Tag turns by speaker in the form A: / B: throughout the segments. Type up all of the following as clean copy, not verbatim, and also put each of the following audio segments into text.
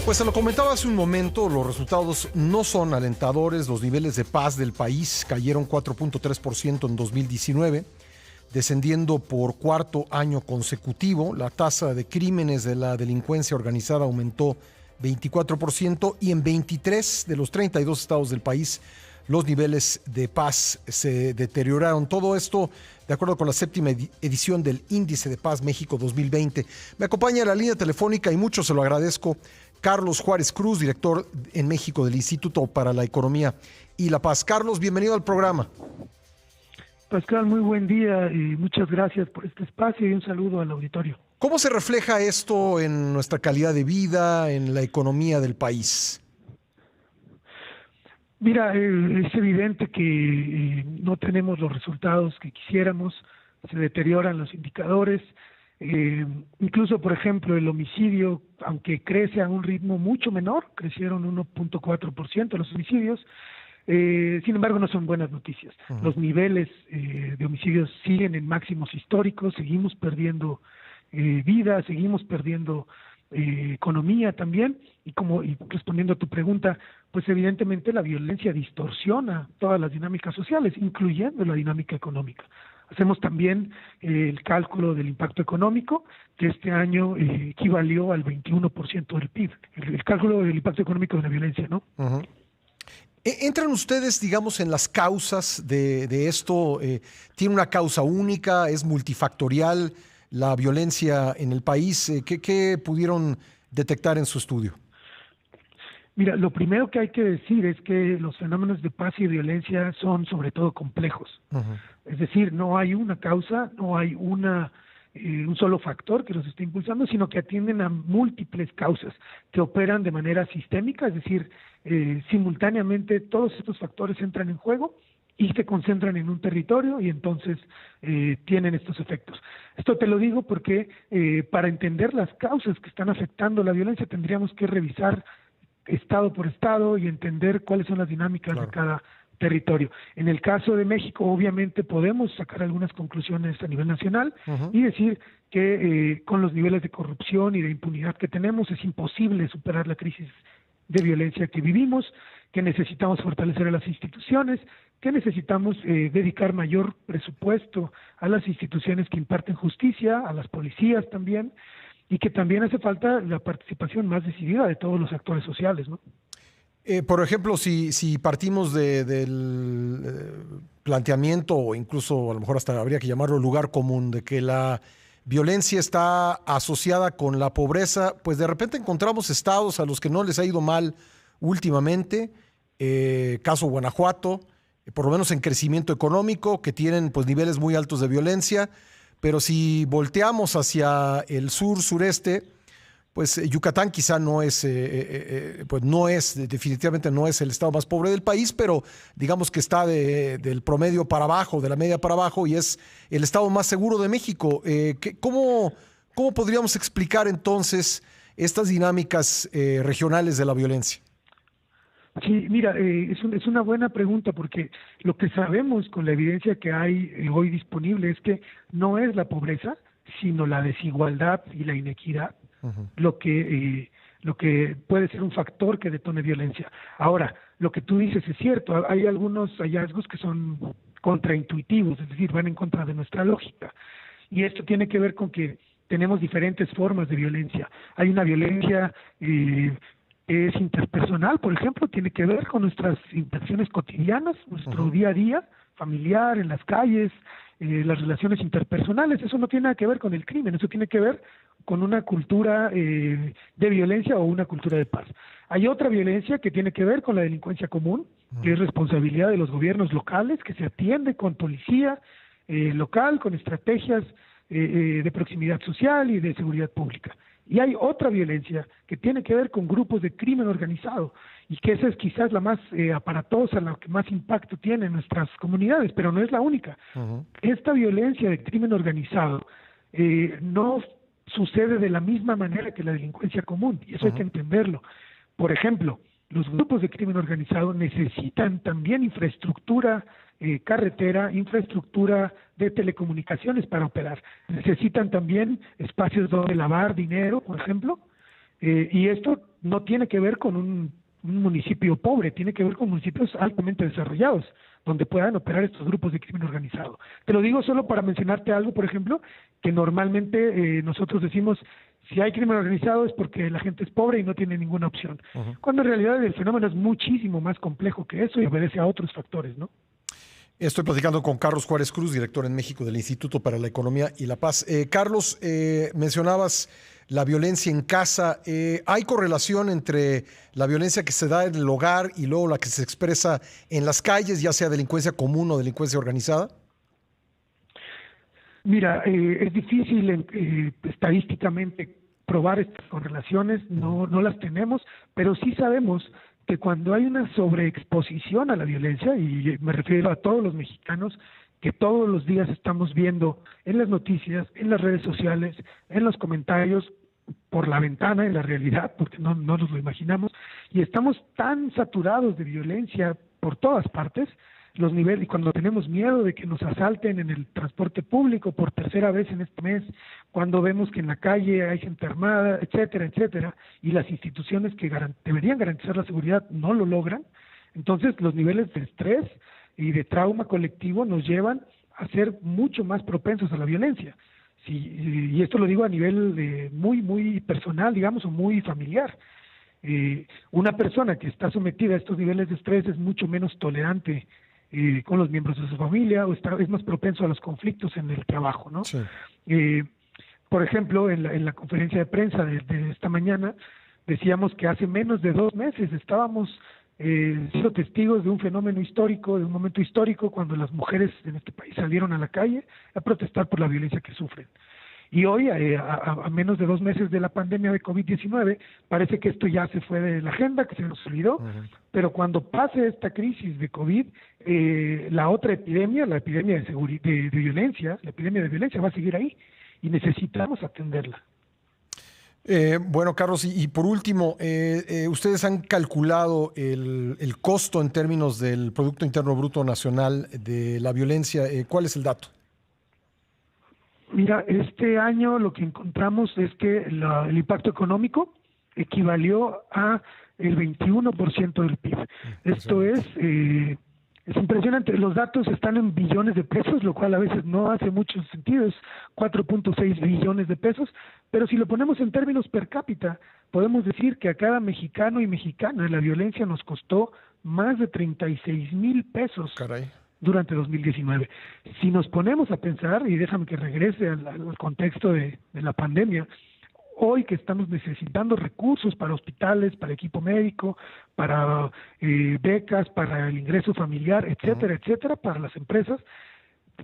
A: Pues se lo comentaba hace un momento, los resultados no son alentadores. Los niveles de paz del país cayeron 4.3% en 2019, descendiendo por cuarto año consecutivo. La tasa de crímenes de la delincuencia organizada aumentó 24% y en 23 de los 32 estados del país los niveles de paz se deterioraron. Todo esto de acuerdo con la séptima edición del Índice de Paz México 2020. Me acompaña en la línea telefónica y mucho se lo agradezco Carlos Juárez Cruz, director en México del Instituto para la Economía y la Paz. Carlos, bienvenido al programa.
B: Pascal, muy buen día y muchas gracias por este espacio y un saludo al auditorio.
A: ¿Cómo se refleja esto en nuestra calidad de vida, en la economía del país?
B: Mira, es evidente que no tenemos los resultados que quisiéramos, se deterioran los indicadores, incluso, por ejemplo, el homicidio, aunque crece a un ritmo mucho menor, crecieron 1.4% los homicidios, sin embargo no son buenas noticias. Los niveles de homicidios siguen en máximos históricos, seguimos perdiendo vidas, seguimos perdiendo economía también, y respondiendo a tu pregunta, pues evidentemente la violencia distorsiona todas las dinámicas sociales, incluyendo la dinámica económica. Hacemos también el cálculo del impacto económico, que este año equivalió al 21% del PIB, el cálculo del impacto económico de la violencia, ¿no?
A: Uh-huh. ¿Entran ustedes, digamos, en las causas de esto? ¿Tiene una causa única? ¿Es multifactorial la violencia en el país? ¿Qué pudieron detectar en su estudio?
B: Mira, lo primero que hay que decir es que los fenómenos de paz y violencia son sobre todo complejos. Uh-huh. Es decir, no hay una causa, no hay un solo factor que los esté impulsando, sino que atienden a múltiples causas que operan de manera sistémica, es decir, simultáneamente todos estos factores entran en juego y se concentran en un territorio y entonces tienen estos efectos. Esto te lo digo porque para entender las causas que están afectando la violencia tendríamos que revisar estado por estado y entender cuáles son las dinámicas de cada territorio. En el caso de México, obviamente podemos sacar algunas conclusiones a nivel nacional y decir que con los niveles de corrupción y de impunidad que tenemos es imposible superar la crisis de violencia que vivimos, que necesitamos fortalecer a las instituciones, que necesitamos dedicar mayor presupuesto a las instituciones que imparten justicia, a las policías también, y que también hace falta la participación más decidida de todos los actores sociales, ¿no?
A: Por ejemplo, si partimos del planteamiento, o incluso a lo mejor hasta habría que llamarlo lugar común, de que la violencia está asociada con la pobreza, pues de repente encontramos estados a los que no les ha ido mal últimamente, caso Guanajuato, por lo menos en crecimiento económico, que tienen pues niveles muy altos de violencia. Pero si volteamos hacia el sur-sureste, pues Yucatán quizá no es, definitivamente no es el estado más pobre del país, pero digamos que está del promedio para abajo, de la media para abajo, y es el estado más seguro de México. ¿Cómo podríamos explicar entonces estas dinámicas regionales de la violencia?
B: Sí, mira, es una buena pregunta porque lo que sabemos con la evidencia que hay hoy disponible es que no es la pobreza, sino la desigualdad y la inequidad lo que puede ser un factor que detone violencia. Ahora, lo que tú dices es cierto, hay algunos hallazgos que son contraintuitivos, es decir, van en contra de nuestra lógica. Y esto tiene que ver con que tenemos diferentes formas de violencia. Hay una violencia es interpersonal, por ejemplo, tiene que ver con nuestras interacciones cotidianas, nuestro día a día, familiar, en las calles, las relaciones interpersonales. Eso no tiene nada que ver con el crimen, eso tiene que ver con una cultura de violencia o una cultura de paz. Hay otra violencia que tiene que ver con la delincuencia común, que es responsabilidad de los gobiernos locales, que se atiende con policía local, con estrategias de proximidad social y de seguridad pública. Y hay otra violencia que tiene que ver con grupos de crimen organizado y que esa es quizás la más aparatosa, la que más impacto tiene en nuestras comunidades, pero no es la única. Esta violencia de crimen organizado no sucede de la misma manera que la delincuencia común y eso hay que entenderlo. Por ejemplo, los grupos de crimen organizado necesitan también infraestructura carretera, infraestructura de telecomunicaciones para operar. Necesitan también espacios donde lavar dinero, por ejemplo, y esto no tiene que ver con un municipio pobre, tiene que ver con municipios altamente desarrollados, donde puedan operar estos grupos de crimen organizado. Te lo digo solo para mencionarte algo, por ejemplo, que normalmente nosotros decimos, si hay crimen organizado es porque la gente es pobre y no tiene ninguna opción, cuando en realidad el fenómeno es muchísimo más complejo que eso y obedece a otros factores, ¿no?
A: Estoy platicando con Carlos Juárez Cruz, director en México del Instituto para la Economía y la Paz. Carlos, mencionabas la violencia en casa. ¿Hay correlación entre la violencia que se da en el hogar y luego la que se expresa en las calles, ya sea delincuencia común o delincuencia organizada?
B: Mira, es difícil estadísticamente probar estas correlaciones, no las tenemos, pero sí sabemos que cuando hay una sobreexposición a la violencia, y me refiero a todos los mexicanos, que todos los días estamos viendo en las noticias, en las redes sociales, en los comentarios, por la ventana, en la realidad, porque no nos lo imaginamos, y estamos tan saturados de violencia por todas partes, los niveles, y cuando tenemos miedo de que nos asalten en el transporte público por tercera vez en este mes, cuando vemos que en la calle hay gente armada, etcétera, etcétera, y las instituciones que deberían garantizar la seguridad no lo logran, entonces los niveles de estrés y de trauma colectivo nos llevan a ser mucho más propensos a la violencia. Sí, y esto lo digo a nivel muy personal, digamos, o muy familiar. Una persona que está sometida a estos niveles de estrés es mucho menos tolerante con los miembros de su familia, o es más propenso a los conflictos en el trabajo, ¿no?
A: Sí.
B: Por ejemplo, en la conferencia de prensa de esta mañana, decíamos que hace menos de 2 meses estábamos siendo testigos de un fenómeno histórico, de un momento histórico, cuando las mujeres en este país salieron a la calle a protestar por la violencia que sufren. Y hoy, a menos de 2 meses de la pandemia de COVID-19, parece que esto ya se fue de la agenda, que se nos olvidó, pero cuando pase esta crisis de COVID, la otra epidemia, la epidemia de violencia, la epidemia de violencia va a seguir ahí y necesitamos atenderla.
A: Bueno, Carlos, y por último, ¿ustedes han calculado el costo en términos del Producto Interno Bruto Nacional de la violencia? ¿Cuál es el dato?
B: Mira, este año lo que encontramos es que el impacto económico equivalió a el 21% del PIB. Esto es impresionante. Los datos están en billones de pesos, lo cual a veces no hace mucho sentido, es 4.6 billones de pesos, pero si lo ponemos en términos per cápita, podemos decir que a cada mexicano y mexicana la violencia nos costó más de 36,000 pesos.
A: Caray.
B: Durante 2019. Si nos ponemos a pensar, y déjame que regrese al contexto de la pandemia, hoy que estamos necesitando recursos para hospitales, para equipo médico, para becas, para el ingreso familiar, etcétera, etcétera, para las empresas,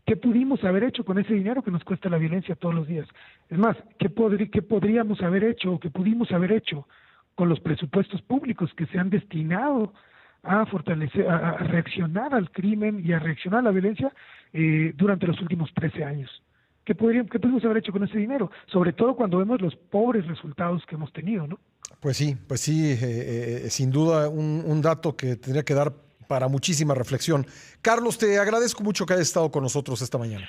B: ¿qué pudimos haber hecho con ese dinero que nos cuesta la violencia todos los días? Es más, ¿qué podríamos haber hecho o qué pudimos haber hecho con los presupuestos públicos que se han destinado a fortalecer, a reaccionar al crimen y a reaccionar a la violencia durante los últimos 13 años? ¿Qué pudimos haber hecho con ese dinero? Sobre todo cuando vemos los pobres resultados que hemos tenido, ¿no?
A: Pues sí, sin duda un dato que tendría que dar para muchísima reflexión. Carlos, te agradezco mucho que hayas estado con nosotros esta mañana.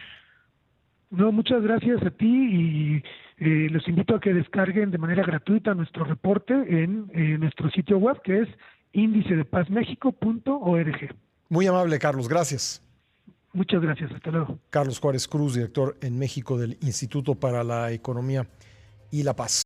B: No, muchas gracias a ti y los invito a que descarguen de manera gratuita nuestro reporte en nuestro sitio web, que es indicedepazmexico.org.
A: Muy amable, Carlos. Gracias.
B: Muchas gracias. Hasta luego.
A: Carlos Juárez Cruz, director en México del Instituto para la Economía y la Paz.